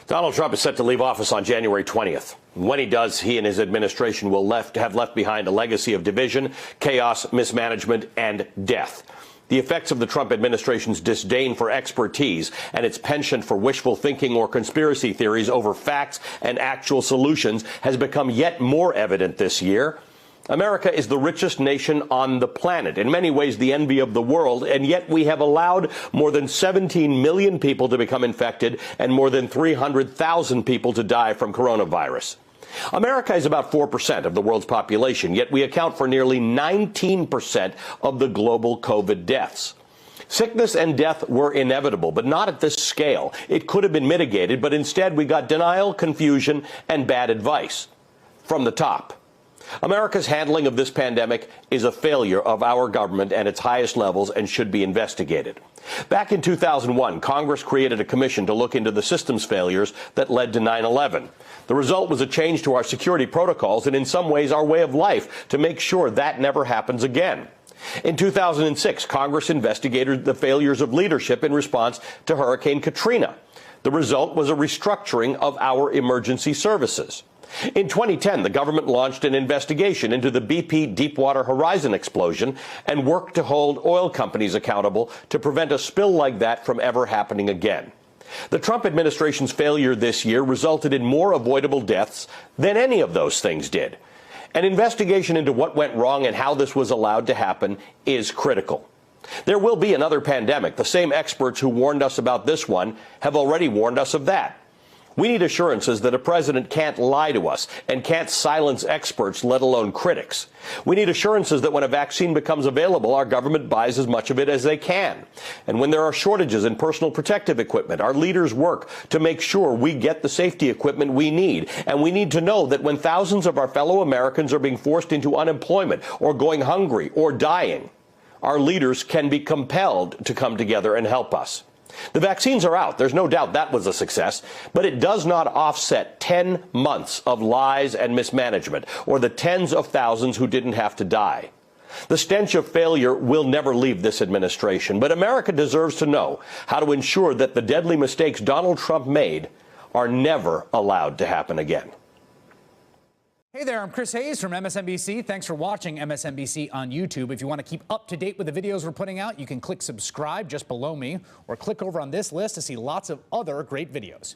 Donald Trump is set to leave office on January 20th. When he does, he and his administration will have left behind a legacy of division, chaos, mismanagement, and death. The effects of the Trump administration's disdain for expertise and its penchant for wishful thinking or conspiracy theories over facts and actual solutions has become yet more evident this year. America is the richest nation on the planet, in many ways the envy of the world, and yet we have allowed more than 17 million people to become infected and more than 300,000 people to die from coronavirus. America is about 4% of the world's population, yet we account for nearly 19% of the global COVID deaths. Sickness and death were inevitable, but not at this scale. It could have been mitigated, but instead we got denial, confusion, and bad advice from the top. America's handling of this pandemic is a failure of our government at its highest levels and should be investigated. Back in 2001, Congress created a commission to look into the systems failures that led to 9/11. The result was a change to our security protocols and in some ways our way of life to make sure that never happens again. In 2006, Congress investigated the failures of leadership in response to Hurricane Katrina. The result was a restructuring of our emergency services. In 2010, the government launched an investigation into the BP Deepwater Horizon explosion and worked to hold oil companies accountable to prevent a spill like that from ever happening again. The Trump administration's failure this year resulted in more avoidable deaths than any of those things did. An investigation into what went wrong and how this was allowed to happen is critical. There will be another pandemic. The same experts who warned us about this one have already warned us of that. We need assurances that a president can't lie to us and can't silence experts, let alone critics. We need assurances that when a vaccine becomes available, our government buys as much of it as they can. And when there are shortages in personal protective equipment, our leaders work to make sure we get the safety equipment we need. And we need to know that when thousands of our fellow Americans are being forced into unemployment or going hungry or dying, our leaders can be compelled to come together and help us. The vaccines are out. There's no doubt that was a success, but it does not offset 10 months of lies and mismanagement or the tens of thousands who didn't have to die. The stench of failure will never leave this administration, but America deserves to know how to ensure that the deadly mistakes Donald Trump made are never allowed to happen again. Hey there, I'm Chris Hayes from MSNBC. Thanks for watching MSNBC on YouTube. If you want to keep up to date with the videos we're putting out, you can click subscribe just below me or click over on this list to see lots of other great videos.